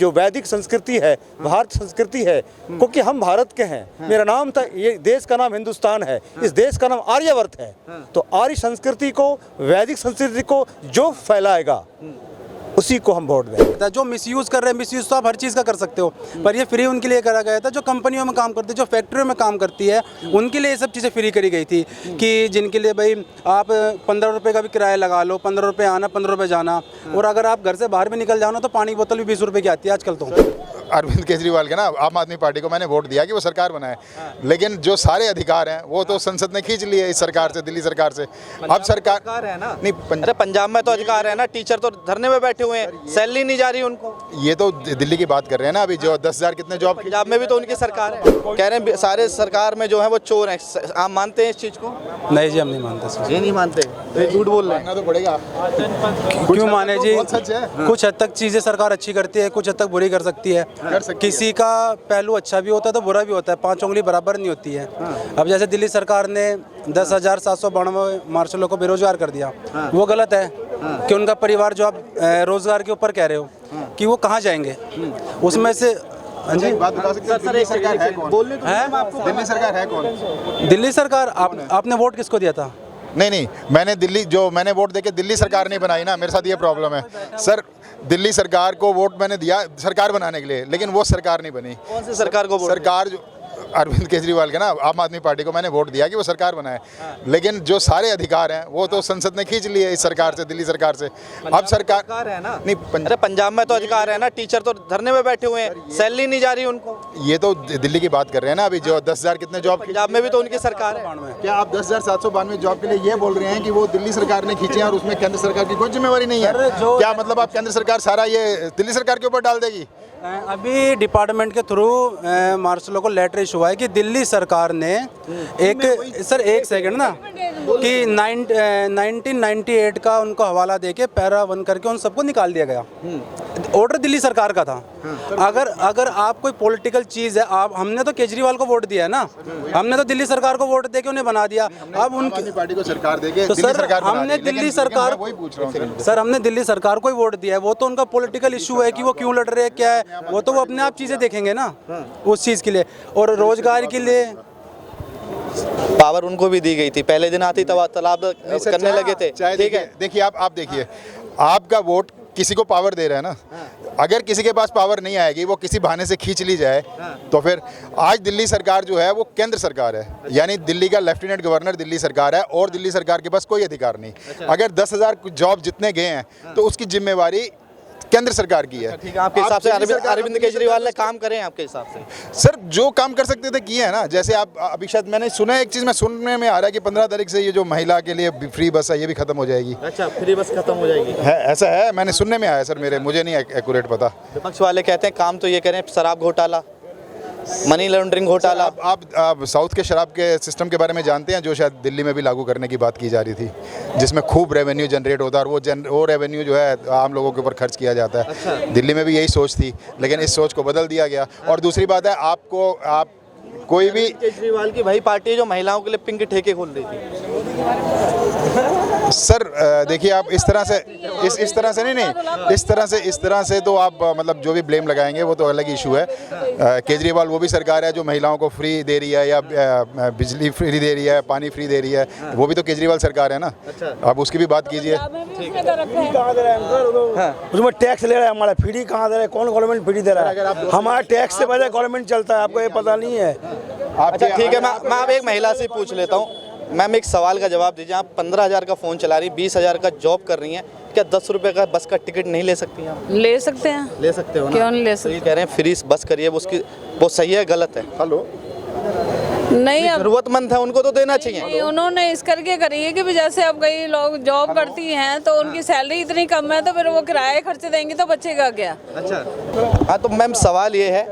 जो वैदिक संस्कृति है, भारत संस्कृति है, क्योंकि हम भारत के हैं। मेरा नाम था, ये देश का नाम हिंदुस्तान है, इस देश का नाम आर्यवर्त है। तो आर्य संस्कृति को, वैदिक संस्कृति को जो फैलाएगा उसी को हम वोट देंगे। जो मिसयूज़ कर रहे हैं, मिसयूज़ तो आप हर चीज़ का कर सकते हो, पर ये फ्री उनके लिए करा गया था जो कंपनियों में काम करती है, जो फैक्ट्रियों में काम करती है, उनके लिए ये सब चीज़ें फ्री करी गई थी कि जिनके लिए भाई आप 15 रुपये का भी किराया लगा लो, 15 रुपये आना, 15 रुपये जाना, और अगर आप घर से बाहर भी निकल जाओ ना तो पानी की बोतल भी 20 रुपये की आती है आजकल। तो अरविंद केजरीवाल के ना, आम आदमी पार्टी को मैंने वोट दिया कि वो सरकार बनाए, लेकिन जो सारे अधिकार हैं वो तो संसद ने खींच लिए इस सरकार से, दिल्ली सरकार से। अब सरकार है ना, नहीं अरे पंजाब में तो अधिकार है ना, टीचर तो धरने में बैठे हुए हैं, सैलरी नहीं जा रही उनको। ये तो दिल्ली की बात कर रहे हैं ना, अभी जो 10,000 कितने जॉब, पंजाब में भी तो उनकी सरकार है। कह रहे हैं सारे सरकार में जो है वो चोर हैं। आप मानते हैं इस चीज़ को? नहीं जी, हम नहीं मानते सर। ये नहीं मानते तो ये झूठ बोल रहे हैं। मानना तो पड़ेगा। क्यों माने जी? बहुत सच है। कुछ हद तक चीज़ें सरकार अच्छी करती है, कुछ हद तक बुरी कर सकती है। किसी का पहलू अच्छा भी होता है तो बुरा भी होता है, 5 उंगली बराबर नहीं होती है। अब जैसे दिल्ली सरकार ने 10,792 मार्शलों को बेरोजगार कर दिया, वो गलत है कि उनका परिवार जो आप रोजगार के ऊपर कह रहे हो कि वो कहाँ जाएंगे, उसमें से जी बात बता सकते हैं, दिल्ली सरकार है कौन? दिल्ली सरकार है कौन? दिल्ली सरकार आपने वोट किसको दिया था? नहीं, मैंने वोट देके दिल्ली सरकार नहीं बनाई ना, मेरे साथ ये प्रॉब्लम है सर। दिल्ली सरकार को वोट मैंने दिया सरकार बनाने के लिए, लेकिन वो सरकार नहीं बनी। कौन सी सरकार को? सरकार जो अरविंद केजरीवाल के ना, आम आदमी पार्टी को मैंने वोट दिया कि वो सरकार बनाए, लेकिन जो सारे अधिकार हैं वो तो संसद ने खींच लिए इस सरकार से, दिल्ली सरकार से। अब सरकार है ना, नहीं अरे पंजाब में तो अधिकार है ना, टीचर तो धरने में बैठे हुए हैं, सैलरी नहीं जा रही उनको। ये तो दिल्ली की बात कर रहे हैं ना, अभी जो 10,000 कितने जॉब, पंजाब में भी तो उनकी सरकार है। क्या आप 10,792 जॉब के लिए ये बोल रहे हैं कि वो दिल्ली सरकार ने खींचे और उसमें केंद्र सरकार की कोई जिम्मेवारी नहीं है? क्या मतलब आप केंद्र सरकार सारा ये दिल्ली सरकार के ऊपर डाल देगी? अभी डिपार्टमेंट के थ्रू मार्शलों को लेटर इशू हुआ है कि दिल्ली सरकार ने एक सेकंड ना, कि 1998 का उनको हवाला देके पैरा 1 करके उन सबको निकाल दिया गया। ऑर्डर दिल्ली सरकार का था। अगर आप कोई पॉलिटिकल चीज़ है, आप हमने तो केजरीवाल को वोट दिया है ना, हमने तो दिल्ली सरकार को वोट देके उन्हें बना दिया। अब उनकी पार्टी को सरकार देके तो दिल्ली सर सरकार हमने दिल्ली सरकार, वही पूछ रहा हूं सर हमने दिल्ली सरकार को ही वोट दिया है, वो तो उनका पॉलिटिकल इशू है कि वो क्यों लड़ रहे हैं, क्या है, वो तो वो अपने आप चीज़ें देखेंगे ना उस चीज़ के लिए। और रोजगार के लिए पावर उनको भी दी गई थी, पहले दिन आती तालाब करने लगे थे। ठीक है, देखिए आप देखिए, आपका वोट किसी को पावर दे रहा है ना, अगर किसी के पास पावर नहीं आएगी, वो किसी बहाने से खींच ली जाए, तो फिर आज दिल्ली सरकार जो है वो केंद्र सरकार है, यानी दिल्ली का लेफ्टिनेंट गवर्नर दिल्ली सरकार है और दिल्ली सरकार के पास कोई अधिकार नहीं। अगर 10,000 जॉब जितने गए हैं तो उसकी जिम्मेवारी केंद्र सरकार की है। ठीक है, आपके हिसाब से अरविंद केजरीवाल ने काम करे हैं आपके हिसाब से? सर जो काम कर सकते थे किए है ना, जैसे आप अभी शायद मैंने सुना है, एक चीज़ मैं सुनने में आ रहा है कि 15 तारीख से ये जो महिला के लिए फ्री बस है ये भी खत्म हो जाएगी। अच्छा, फ्री बस खत्म हो जाएगी है? ऐसा है, मैंने सुनने में आया सर, मुझे नहीं एक्यूरेट पता। विपक्ष वाले कहते हैं काम तो ये करें, शराब घोटाला, मनी लॉन्ड्रिंग घोटाला। आप साउथ के शराब के सिस्टम के बारे में जानते हैं, जो शायद दिल्ली में भी लागू करने की बात की जा रही थी, जिसमें खूब रेवेन्यू जनरेट होता है और वो रेवेन्यू जो है आम लोगों के ऊपर खर्च किया जाता है। अच्छा। दिल्ली में भी यही सोच थी, लेकिन इस सोच को बदल दिया गया। और दूसरी बात है, आप कोई भी केजरीवाल की भाई पार्टी है जो महिलाओं के लिए पिंक ठेके खोल देती। सर देखिए, आप इस तरह से तो आप मतलब जो भी ब्लेम लगाएंगे वो तो अलग इशू है। केजरीवाल वो भी सरकार है जो महिलाओं को फ्री दे रही है, या बिजली फ्री दे रही है, पानी फ्री दे रही है, वो भी तो केजरीवाल सरकार है ना। आप उसकी भी बात कीजिए। उसमें टैक्स ले रहा है हमारा, फ्री कहाँ दे रहा है? कौन गवर्नमेंट फ्री दे रहा है? हमारा टैक्स से पहले गवर्नमेंट चलता है, आपको ये पता नहीं है? अच्छा ठीक है, मैं अब एक महिला से पूछ लेता हूँ। मैम एक सवाल का जवाब दीजिए, आप 15,000 का फ़ोन चला रही, 20,000 का जॉब कर रही हैं, क्या 10 रुपये का बस का टिकट नहीं ले सकती हैं? ले सकते हैं। ले सकते हो ना? क्यों नहीं ले सकते? तो ये कह रहे हैं फ्री बस करिए, वो सही है गलत है? हेलो, नहीं, अब जरूरतमंद है उनको तो देना चाहिए। उन्होंने इस करके करी है कि भी जैसे अब कई लोग जॉब करती हैं तो उनकी सैलरी इतनी कम है, तो फिर वो किराए खर्चे देंगी तो बचेगा क्या? अच्छा हाँ, तो मैम सवाल ये है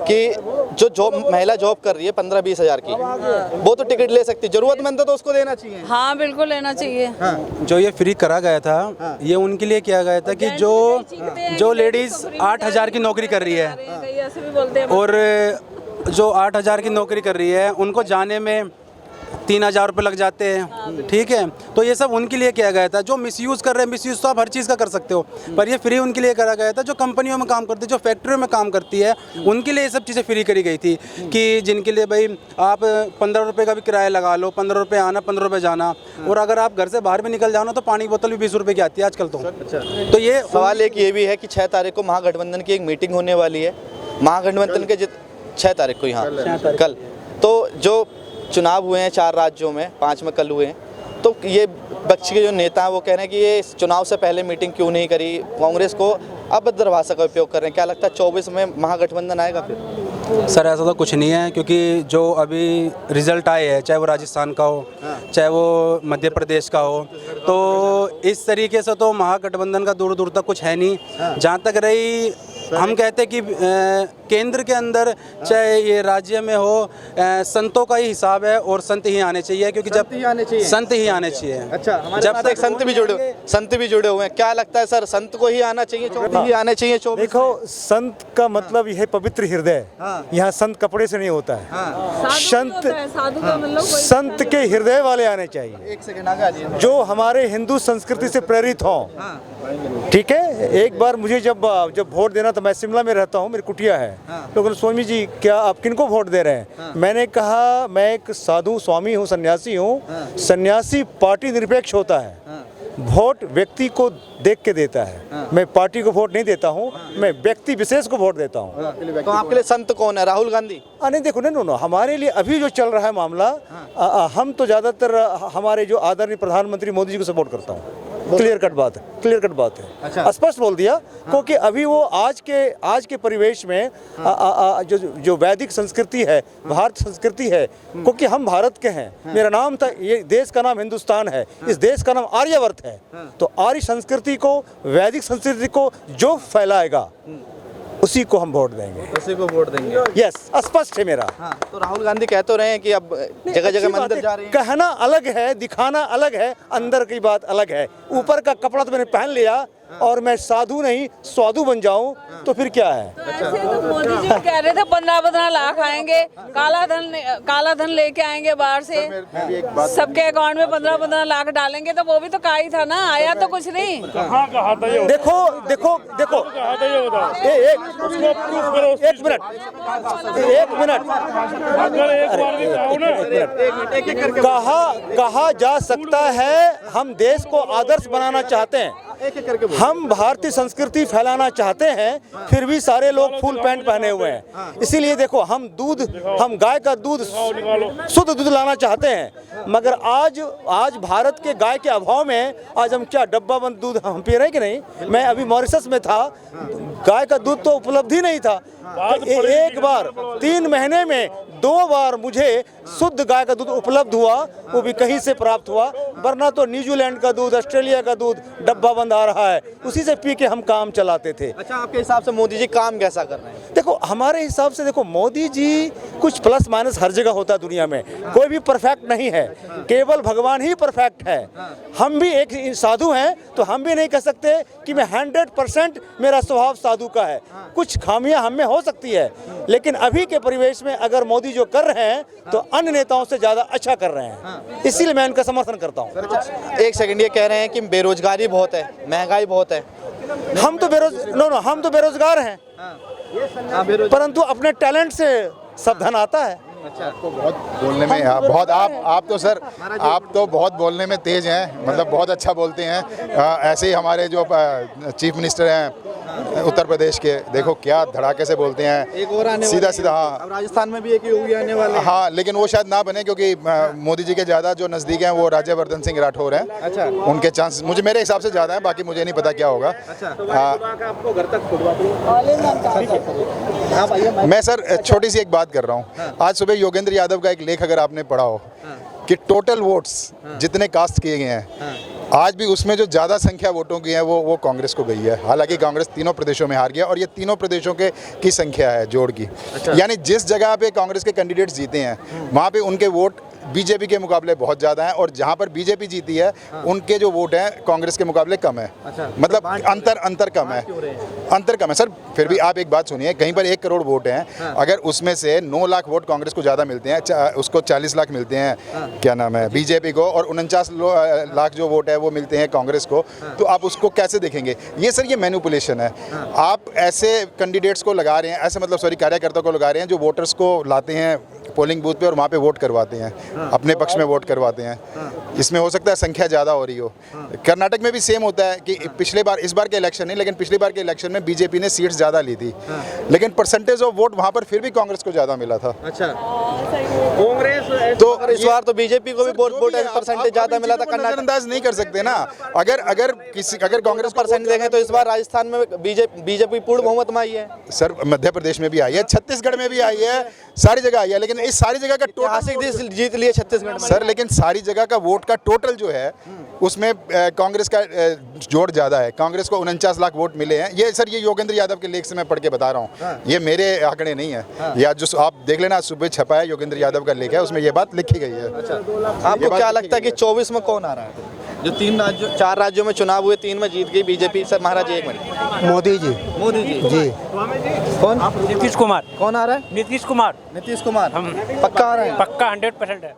कि जो महिला जॉब कर रही है 15-20 हज़ार की, वो तो टिकट ले सकती है, जरूरतमंद है तो उसको देना चाहिए। हाँ बिल्कुल लेना चाहिए। जो ये फ्री करा गया था, ये उनके लिए किया गया था कि जो लेडीज़ 8,000 की नौकरी कर रही है, और जो 8,000 की नौकरी कर रही है उनको जाने में 3,000 रुपये लग जाते हैं, ठीक है। तो ये सब उनके लिए किया गया था। जो मिसयूज़ कर रहे हैं, मिसयूज़ तो आप हर चीज़ का कर सकते हो, पर ये फ्री उनके लिए करा गया था जो कंपनियों में काम करती है, जो फैक्ट्रियों में काम करती है, उनके लिए ये सब चीज़ें फ्री करी गई थी। कि जिनके लिए भाई आप 15 रुपये का भी किराया लगा लो, 15 रुपये आना, 15 रुपये जाना, और अगर आप घर से बाहर भी निकल जाओ ना तो पानी की बोतल भी 20 रुपये की आती है आजकल। तो ये सवाल एक ये भी है कि 6 तारीख को महागठबंधन की एक मीटिंग होने वाली है, महागठबंधन के 6 तारीख को यहाँ कल, तो जो चुनाव हुए हैं 4 राज्यों में, 5 में कल हुए हैं, तो ये विपक्ष के जो नेता हैं वो कह रहे हैं कि ये चुनाव से पहले मीटिंग क्यों नहीं करी, कांग्रेस को अभद्र भाषा का उपयोग कर रहे हैं। क्या लगता है 24 में महागठबंधन आएगा फिर? सर ऐसा तो कुछ नहीं है, क्योंकि जो अभी रिज़ल्ट आए हैं, चाहे वो राजस्थान का हो, चाहे वो मध्य प्रदेश का हो, तो इस तरीके से तो महागठबंधन का दूर दूर तक कुछ है नहीं। जहाँ तक रही, हम कहते हैं कि केंद्र के अंदर चाहे ये राज्य में हो, संतों का ही हिसाब है और संत ही आने चाहिए, क्योंकि जब संत ही आने चाहिए। अच्छा, हमारे साथ एक संत भी जुड़े हुए हैं। क्या लगता है सर, संत को ही आना चाहिए, 24 ही आने चाहिए? 24 देखो, संत का मतलब यह है पवित्र हृदय। यहाँ संत कपड़े से नहीं होता है। संत के हृदय वाले आने चाहिए, एक सेकंड आगे आ जाइए। जो हमारे हिंदू संस्कृति से प्रेरित हों। ठीक है, एक बार मुझे जब वोट देना, तो मैं शिमला में रहता हूँ, मेरी कुटिया है। लोगों ने, स्वामी जी क्या आप किनको वोट दे रहे हैं? मैंने कहा मैं एक साधु स्वामी हूँ, सन्यासी हूँ। सन्यासी पार्टी निरपेक्ष होता है, वोट व्यक्ति को देख के देता है। मैं पार्टी को वोट नहीं देता हूँ, मैं व्यक्ति विशेष को वोट देता हूँ। तो आपके लिए संत कौन है? राहुल गांधी? नहीं, देखो, नहीं, हमारे लिए अभी जो चल रहा है मामला, हम तो ज़्यादातर हमारे जो आदरणीय प्रधानमंत्री मोदी जी को सपोर्ट करता हूँ। क्लियर कट बात है। अच्छा। स्पष्ट बोल दिया। क्योंकि अभी वो आज के परिवेश में जो वैदिक संस्कृति है, भारत संस्कृति है, क्योंकि हम भारत के हैं। मेरा नाम था, ये देश का नाम हिंदुस्तान है, इस देश का नाम आर्यवर्त है। तो आर्य संस्कृति को, वैदिक संस्कृति को जो फैलाएगा उसी को हम वोट देंगे, उसी को वोट देंगे। यस, स्पष्ट है मेरा। तो राहुल गांधी कह तो रहे हैं कि अब जगह जगह मंदिर जा रहे हैं। कहना अलग है, दिखाना अलग है, अंदर की बात अलग है। ऊपर का कपड़ा तो मैंने पहन लिया और मैं साधु नहीं स्वादु बन जाऊं तो फिर क्या है? ऐसे तो मोदी जी कह रहे थे 15-15 लाख आएंगे, काला धन लेके आएंगे बाहर से, सबके अकाउंट में 15-15 लाख डालेंगे। तो वो भी तो कहा ही था ना, आया तो कुछ नहीं। देखो, एक मिनट, कहा जा सकता है हम देश को आदर्श बनाना चाहते हैं, हम भारतीय संस्कृति फैलाना चाहते हैं, फिर भी सारे लोग फुल पैंट पहने हुए हैं। इसीलिए देखो, हम गाय का दूध, शुद्ध दूध लाना चाहते हैं, मगर आज भारत के गाय के अभाव में आज हम क्या डब्बा बंद दूध हम पी रहे हैं कि नहीं? मैं अभी मॉरिशस में था, गाय का दूध तो उपलब्ध ही नहीं था। एक बार 3 महीने में 2 बार मुझे शुद्ध गाय का दूध उपलब्ध हुआ, वो भी कहीं से प्राप्त हुआ, वरना तो न्यूजीलैंड का दूध, ऑस्ट्रेलिया का दूध डब्बा बंद आ रहा है, उसी से पी के हम काम चलाते थे। अच्छा, आपके हिसाब से मोदी जी काम कैसा कर रहे हैं? देखो, हमारे हिसाब से देखो, मोदी जी कुछ प्लस माइनस हर जगह होता है दुनिया में, कोई भी परफेक्ट नहीं है, केवल भगवान ही परफेक्ट है। हम भी एक साधु हैं, तो हम भी नहीं कह सकते कि मैं 100% मेरा स्वभाव साधु का है। कुछ खामियां हम में हो सकती है, लेकिन अभी के परिवेश में अगर मोदी जो कर रहे हैं तो अन्य नेताओं से ज्यादा अच्छा कर रहे हैं, इसीलिए मैं इनका समर्थन करता हूँ। एक सेकंड, ये कह रहे हैं कि बेरोजगारी बहुत है, महंगाई बहुत है। हम तो बेरोजगार हैं, परंतु अपने टैलेंट से सब धन आता है। आपको बहुत बोलने में आप तो बहुत बोलने में तेज हैं, मतलब बहुत अच्छा बोलते हैं। ऐसे ही हमारे जो चीफ मिनिस्टर हैं उत्तर प्रदेश के, देखो क्या धड़ाके से बोलते हैं, एक और आने सीधा। हाँ, अब राजस्थान में भी एक योगी आने वाले हैं। हाँ, लेकिन वो शायद ना बने, क्योंकि मोदी जी के ज़्यादा जो नज़दीक हैं वो राज्यवर्धन सिंह राठौर हैं। अच्छा, उनके चांस मेरे हिसाब से ज़्यादा है, बाकी मुझे नहीं पता क्या होगा। आपको घर तक मैं सर छोटी सी एक बात कर रहा हूँ। आज सुबह योगेंद्र यादव का एक लेख अगर आपने पढ़ा हो कि टोटल वोट्स जितने कास्ट किए गए हैं, आज भी उसमें जो ज़्यादा संख्या वोटों की है वो कांग्रेस को गई है। हालांकि कांग्रेस 3 प्रदेशों में हार गया, और ये 3 प्रदेशों की संख्या है जोड़ की। यानी जिस जगह पे कांग्रेस के कैंडिडेट्स जीते हैं, वहाँ पे उनके वोट बीजेपी के मुकाबले बहुत ज़्यादा हैं, और जहाँ पर बीजेपी जीती है उनके जो वोट हैं कांग्रेस के मुकाबले कम है। मतलब अंतर कम है, अंतर कम है सर। फिर भी आप एक बात सुनिए, कहीं पर 1 करोड़ वोट हैं, अगर उसमें से 9 लाख वोट कांग्रेस को ज़्यादा मिलते हैं, उसको 40 लाख मिलते हैं क्या नाम है बीजेपी को, और 49 लाख जो वोट है वो मिलते हैं कांग्रेस को, तो आप उसको कैसे देखेंगे? ये सर ये मैनिपुलेशन है। आप ऐसे कैंडिडेट्स को लगा रहे हैं, ऐसे मतलब सॉरी कार्यकर्ताओं को लगा रहे हैं जो वोटर्स को लाते हैं पोलिंग बूथ पे और वहाँ पे वोट करवाते हैं, अपने पक्ष में वोट करवाते हैं। इसमें हो सकता है संख्या ज़्यादा हो रही हो। कर्नाटक में भी सेम होता है कि पिछले बार, इस बार के इलेक्शन नहीं लेकिन पिछली बार के इलेक्शन में बीजेपी ने सीट्स ज़्यादा ली थी, लेकिन परसेंटेज ऑफ वोट वहाँ पर फिर भी कांग्रेस को ज़्यादा मिला था। अच्छा, कांग्रेस तो इस बार तो बीजेपी को भी वोट परसेंटेज ज़्यादा मिला था। नजरअंदाज नहीं कर सकते ना। अगर कांग्रेस परसेंट देखें तो इस बार राजस्थान में बीजेपी पूर्ण बहुमत में आई है सर, मध्य प्रदेश में भी आई है, छत्तीसगढ़ में भी आई है, सारी जगह आई है, लेकिन इस सारी जगह का ऐतिहासिक जीत लिए छत्तीसगढ़ में सर, लेकिन सारी जगह का वोट का टोटल जो है उसमें कांग्रेस का जोड़ ज़्यादा है। कांग्रेस को 49 लाख वोट मिले हैं। ये सर ये योगेंद्र यादव के लेख से मैं पढ़ के बता रहा हूँ, ये मेरे आंकड़े नहीं है। या जो आप देख लेना, सुबह छपा है, योगेंद्र यादव का लेख है, उसमें ये बात लिखी गई है। आपको क्या लगता है कि 24 में कौन आ रहा है? जो 4 राज्यों में चुनाव हुए, 3 में जीत गई बीजेपी। सर महाराज जी, 1 मिनट। मोदी जी। मोदी जी जी। कौन? नीतीश कुमार। कौन आ रहा है? नीतीश कुमार। नीतीश कुमार पक्का आ रहा है? पक्का 100% है।